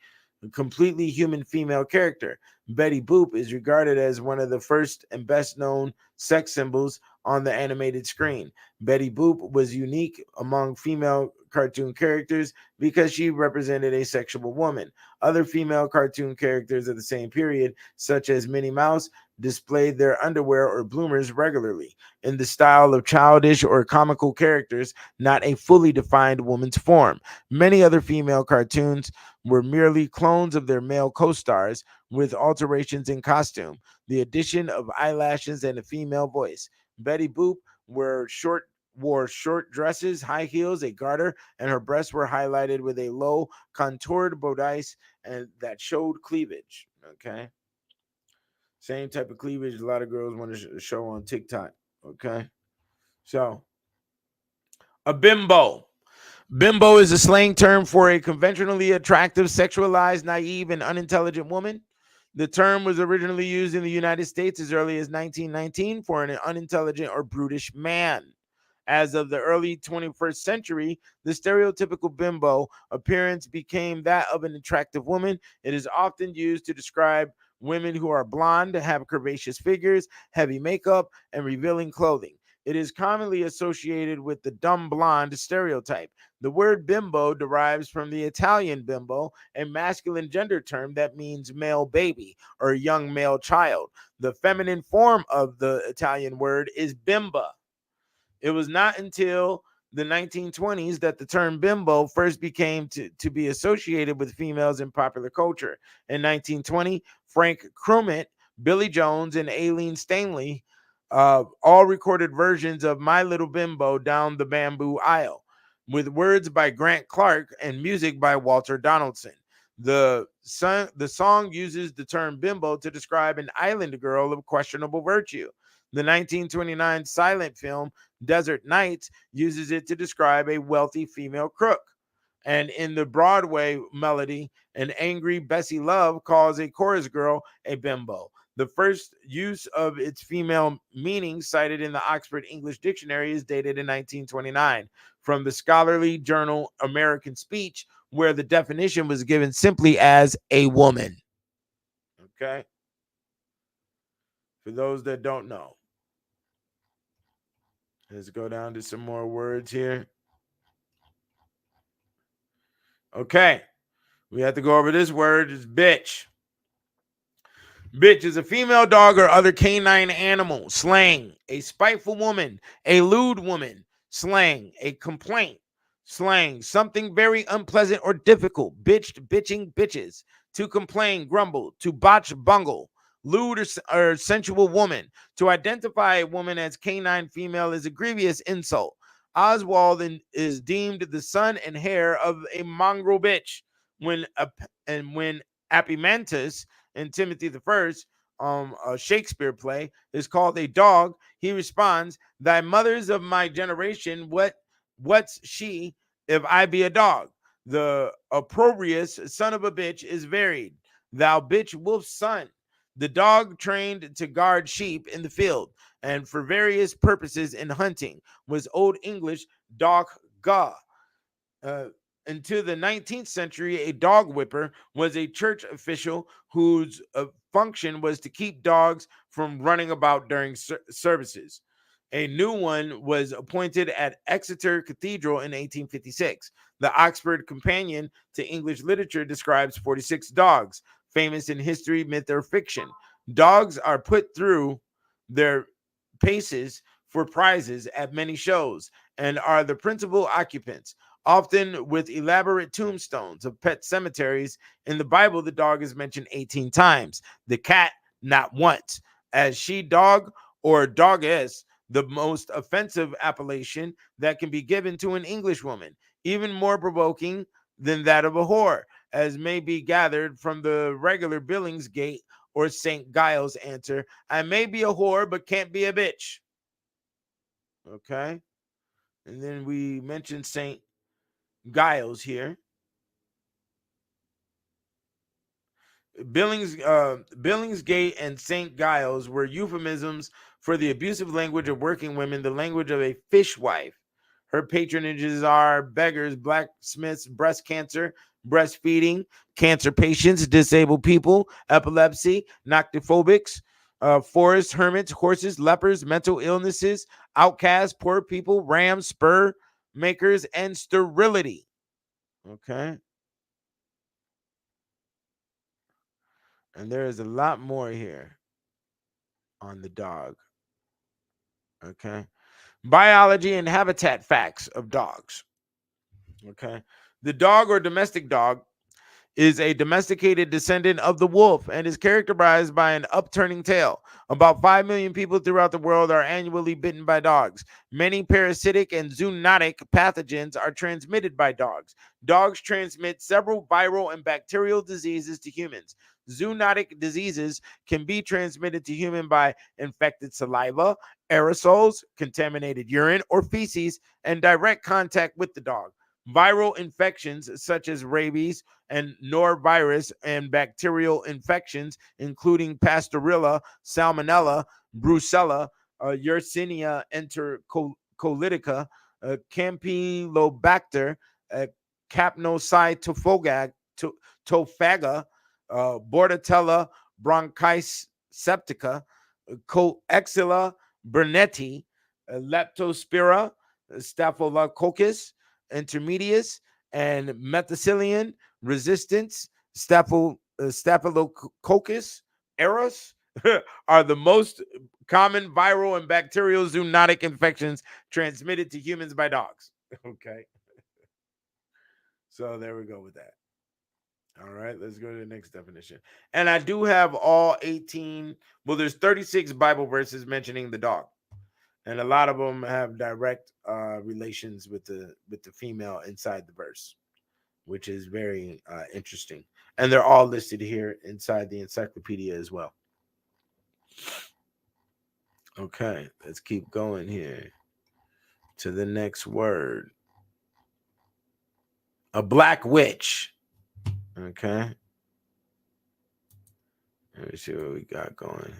completely human female character. Betty Boop is regarded as one of the first and best known sex symbols on the animated screen. Betty Boop was unique among female cartoon characters because she represented a sexual woman. Other female cartoon characters of the same period, such as Minnie Mouse, displayed their underwear or bloomers regularly in the style of childish or comical characters, not a fully defined woman's form. Many other female cartoons were merely clones of their male co stars with alterations in costume, the addition of eyelashes, and a female voice. Betty Boop wore short dresses, high heels, a garter, and her breasts were highlighted with a low contoured bodice and that showed cleavage. Okay. Same type of cleavage a lot of girls want to show on TikTok. Okay. So, a bimbo. Bimbo is a slang term for a conventionally attractive, sexualized, naive, and unintelligent woman. The term was originally used in the United States as early as 1919 for an unintelligent or brutish man. As of the early 21st century, the stereotypical bimbo appearance became that of an attractive woman. It is often used to describe women who are blonde, have curvaceous figures, heavy makeup, and revealing clothing. It is commonly associated with the dumb blonde stereotype. The word bimbo derives from the Italian bimbo, a masculine gender term that means male baby or young male child. The feminine form of the Italian word is bimba. It was not until the 1920s that the term bimbo first became to be associated with females in popular culture. In 1920, Frank Crumit, Billy Jones, and Aileen Stanley all recorded versions of My Little Bimbo Down the Bamboo Aisle, with words by Grant Clark and music by Walter Donaldson. The song uses the term bimbo to describe an island girl of questionable virtue. The 1929 silent film Desert Nights uses it to describe a wealthy female crook. And in the Broadway melody, an angry Bessie Love calls a chorus girl a bimbo. The first use of its female meaning cited in the Oxford English Dictionary is dated in 1929 from the scholarly journal American Speech, where the definition was given simply as a woman. Okay? For those that don't know. Let's go down to some more words here. Okay. We have to go over this word. It's bitch. Bitch is a female dog or other canine animal. Slang, a spiteful woman, a lewd woman. Slang, a complaint. Slang, something very unpleasant or difficult. Bitched, bitching, bitches. To complain, grumble. To botch, bungle. Lewd or sensual woman. To identify a woman as canine female is a grievous insult. Oswald is deemed the son and heir of a mongrel bitch. When Epaminondas in Timothy the First, a Shakespeare play, is called a dog, he responds, "Thy mother's of my generation, what's she if I be a dog? The opprobrious son of a bitch is varied. Thou bitch wolf's son." The dog trained to guard sheep in the field and for various purposes in hunting was Old English dog ga. Uh, into the 19th century, a dog whipper was a church official whose function was to keep dogs from running about during services. A new one was appointed at Exeter Cathedral in 1856. The Oxford Companion to English Literature describes 46 dogs, famous in history, myth, or fiction. Dogs are put through their paces for prizes at many shows and are the principal occupants, often with elaborate tombstones of pet cemeteries. In the Bible, the dog is mentioned 18 times, the cat not once. As she dog or doggess, the most offensive appellation that can be given to an Englishwoman, even more provoking than that of a whore, as may be gathered from the regular Billingsgate or St. Giles answer, "I may be a whore, but can't be a bitch." Okay. And then we mentioned St. Giles here. Billingsgate and St. Giles were euphemisms for the abusive language of working women, the language of a fishwife. Her patronages are beggars, blacksmiths, breast cancer, breastfeeding, cancer patients, disabled people, epilepsy, noctophobics, forest hermits, horses, lepers, mental illnesses, outcasts, poor people, rams, spur makers, and sterility. Okay. And there is a lot more here on the dog. Okay. Biology and habitat facts of dogs. Okay. The dog or domestic dog is a domesticated descendant of the wolf and is characterized by an upturning tail. About 5 million people throughout the world are annually bitten by dogs. Many parasitic and zoonotic pathogens are transmitted by dogs. Dogs transmit several viral and bacterial diseases to humans. Zoonotic diseases can be transmitted to human by infected saliva, aerosols, contaminated urine or feces, and direct contact with the dog. Viral infections such as rabies and norovirus and bacterial infections, including Pastorella, Salmonella, Brucella, Yersinia enterocolitica, Campylobacter, Capnocytophaga, Bordetella bronchiceptica, Coaxilla burnetii, Leptospira, Staphylococcus intermedius, and methicillin resistance, Staphylococcus aureus are the most common viral and bacterial zoonotic infections transmitted to humans by dogs. Okay. So there we go with that. All right, let's go to the next definition. And I do have all 18, well, there's 36 Bible verses mentioning the dog. And a lot of them have direct relations with the female inside the verse, which is very interesting. And they're all listed here inside the encyclopedia as well. Okay, let's keep going here to the next word. A black witch. Okay. Let me see what we got going.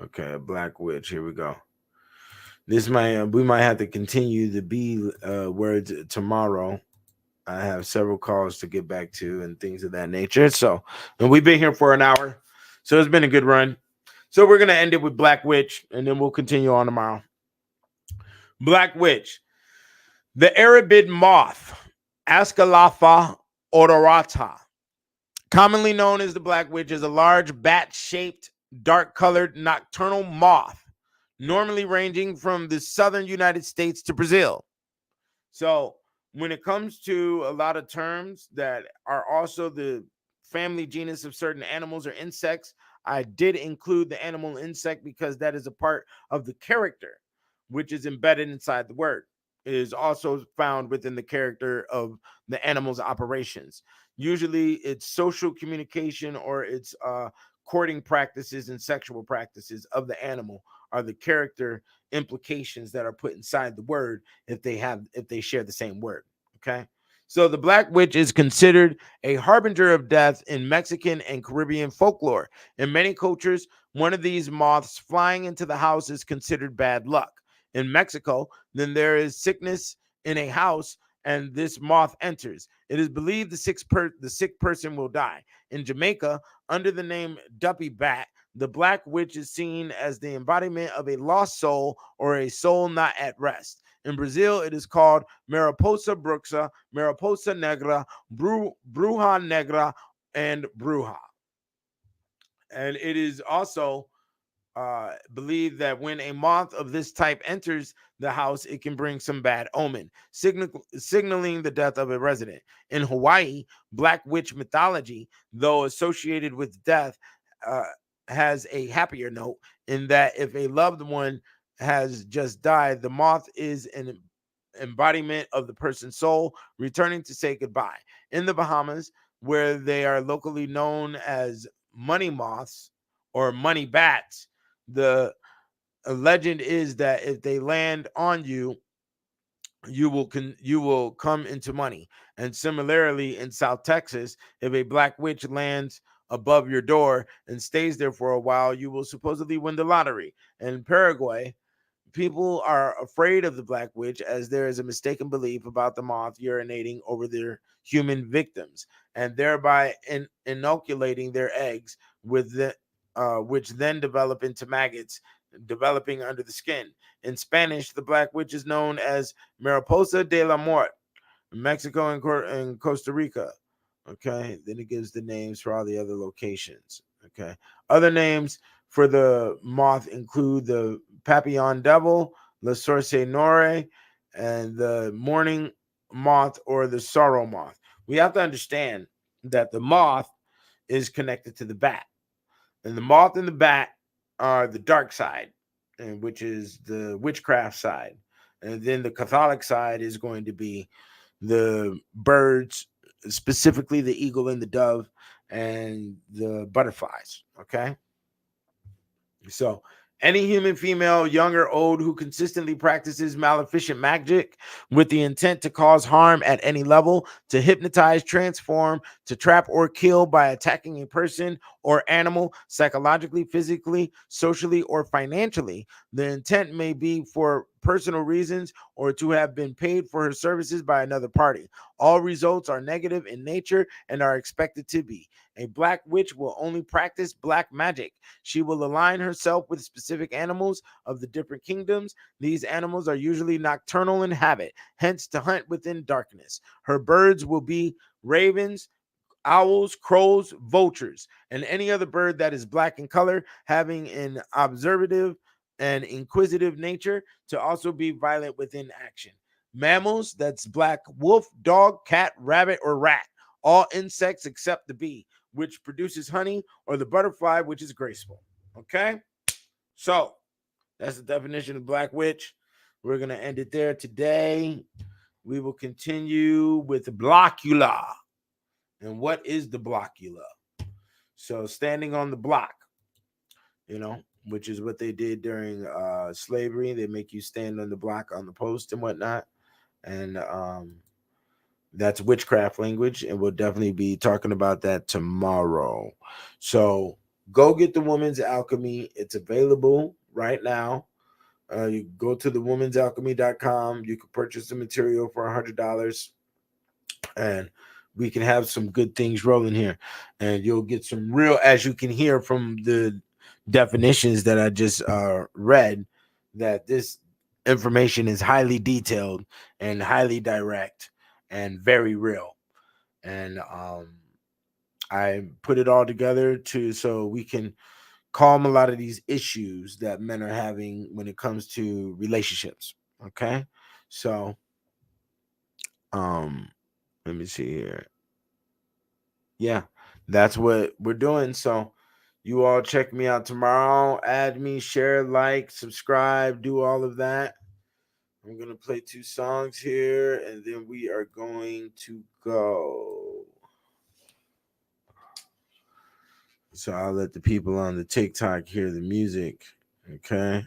Okay, a black witch. Here we go. We might have to continue the B words tomorrow. I have several calls to get back to and things of that nature. So, and we've been here for an hour, so it's been a good run. So we're gonna end it with Black Witch, and then we'll continue on tomorrow. Black Witch, the Arabid moth, Ascalapha odorata, commonly known as the Black Witch, is a large bat-shaped, dark-colored nocturnal moth, normally ranging from the southern United States to Brazil. So when it comes to a lot of terms that are also the family genus of certain animals or insects, I did include the animal insect because that is a part of the character, which is embedded inside the word. It is also found within the character of the animal's operations. Usually it's social communication or it's courting practices and sexual practices of the animal are the character implications that are put inside the word if they share the same word. Okay. So the Black Witch is considered a harbinger of death in Mexican and Caribbean folklore. In many cultures, one of these moths flying into the house is considered bad luck. In Mexico, then there is sickness in a house and this moth enters. It is believed the sick person will die. In Jamaica, under the name Duppy Bat, the Black Witch is seen as the embodiment of a lost soul or a soul not at rest. In Brazil, it is called Mariposa bruxa, Mariposa negra, Bruja negra, and Bruja. And it is also believed that when a moth of this type enters the house, it can bring some bad omen, signaling the death of a resident. In Hawaii, Black Witch mythology, though associated with death, has a happier note in that if a loved one has just died, the moth is an embodiment of the person's soul returning to say goodbye. In the Bahamas, where they are locally known as money moths or money bats, the legend is that if they land on you, you will come into money. And similarly, in South Texas, if a Black Witch lands above your door and stays there for a while, you will supposedly win the lottery. In Paraguay, people are afraid of the black witch as there is a mistaken belief about the moth urinating over their human victims and thereby inoculating their eggs with the which then develop into maggots developing under the skin. In Spanish, the black witch is known as Mariposa de la Muerte. In Mexico and Costa Rica. Okay, then it gives the names for all the other locations. Okay, other names for the moth include the papillon devil, la sorcière noire, and the morning moth or the sorrow moth. We have to understand that the moth is connected to the bat, and the moth and the bat are the dark side, and which is the witchcraft side, and then the Catholic side is going to be the birds, specifically the eagle and the dove, and the butterflies. Okay. So, any human female, young or old, who consistently practices maleficent magic with the intent to cause harm at any level, to hypnotize, transform, to trap, or kill by attacking a person or animal psychologically, physically, socially, or financially. The intent may be for personal reasons or to have been paid for her services by another party. All results are negative in nature and are expected to be. A black witch will only practice black magic. She will align herself with specific animals of the different kingdoms. These animals are usually nocturnal in habit, hence to hunt within darkness. Her birds will be ravens, owls, crows, vultures, and any other bird that is black in color, having an observative and inquisitive nature, to also be violent within action. Mammals, that's black wolf, dog, cat, rabbit, or rat. All insects except the bee, which produces honey, or the butterfly, which is graceful. Okay? So, that's the definition of black witch. We're going to end it there today. We will continue with blockula. And what is the blockula? So, standing on the block, which is what they did during slavery. They make you stand on the block on the post and whatnot. And that's witchcraft language, and we'll definitely be talking about that tomorrow. So go get the Woman's Alchemy. It's available right now. You go to thewomан'salchemy.com. You can purchase the material for $100, and we can have some good things rolling here. And you'll get some real, as you can hear from the definitions that I just read, that this information is highly detailed and highly direct and very real. And I put it all together so we can calm a lot of these issues that men are having when it comes to relationships. Okay, so let me see here. Yeah, that's what we're doing. So you all check me out tomorrow. Add me, share, like, subscribe, do all of that. I'm going to play 2 songs here, and then we are going to go. So I'll let the people on the TikTok hear the music. Okay.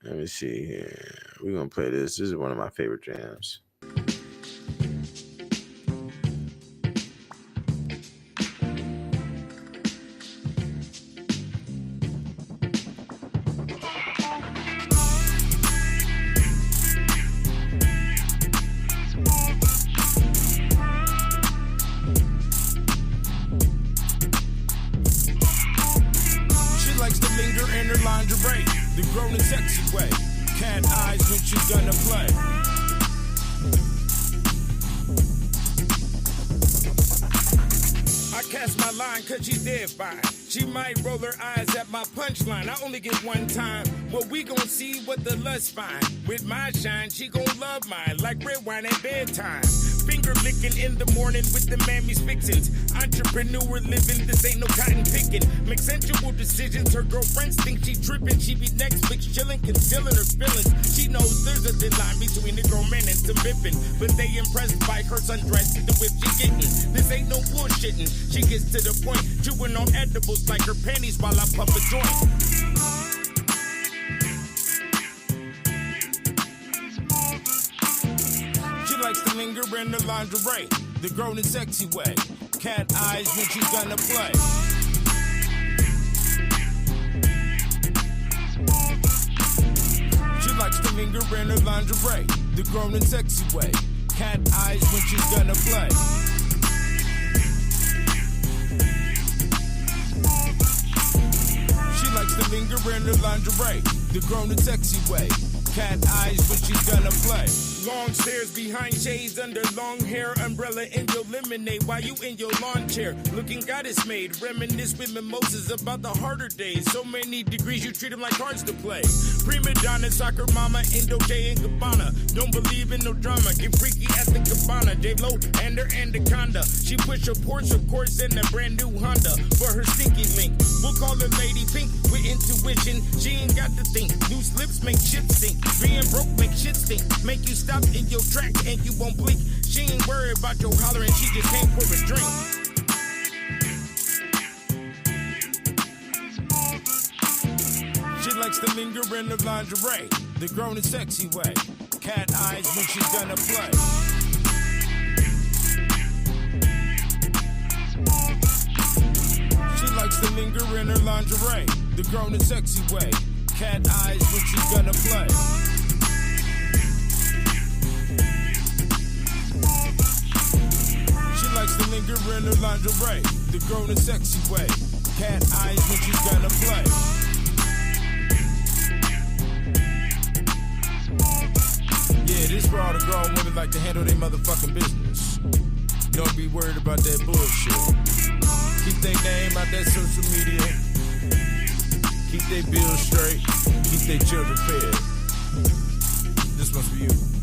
Let me see here. We're going to play this. This is one of my favorite jams. The grown and sexy way. Cat eyes when she gonna play. I cast my line cause she dead fine. She might roll her eyes at my punchline. I only get one time. Well, we gon' see what the lust find. With my shine, she gon' love mine. Like red wine at bedtime. Finger licking in the morning with the mammy's fixins. Entrepreneur living, this ain't no cotton picking. Make sensual decisions, her girlfriends think she tripping. She be Netflix chilling, concealing her feelings. She knows there's a thin line between the grown man and some bipping. But they impressed by her sundress, the whip she getting. This ain't no bullshitting. She gets to the point, chewing on edibles like her panties while I puff a joint. Likes to linger in the lingerie, the grown and sexy way. Cat eyes when she's gonna play. She likes to linger in her lingerie, the grown and sexy way. Cat eyes when she's gonna play. She likes to linger in her lingerie, the grown and sexy way. Cat eyes when she's gonna play. Long stairs behind shades under long hair, umbrella in your lemonade while you in your lawn chair. Looking goddess made, reminisce with mimosas about the harder days. So many degrees you treat them like cards to play. Prima donna, soccer mama, Indo J and Gabbana. Don't believe in no drama, get freaky at the cabana. J-Lo and her anaconda. She push her Porsche, of course, in a brand new Honda for her stinky link. We'll call her Lady Pink with intuition. She ain't got to think. Loose lips make shit stink. Being broke make shit stink. Make you stop in your tracks and you won't blink. She ain't worried about your hollering, she just came for a drink. She likes to linger in her lingerie, the grown and sexy way. Cat eyes when she's gonna play. She likes to linger in her lingerie, the grown and sexy way. Cat eyes when she's gonna play. She likes to linger in her lingerie, the grown and sexy way. Cat eyes when she's gonna play. Yeah, this for all the grown women like to handle their motherfucking business. Don't be worried about that bullshit. Keep their name out that social media. Keep their bills straight. Keep their children fed. This one's for you.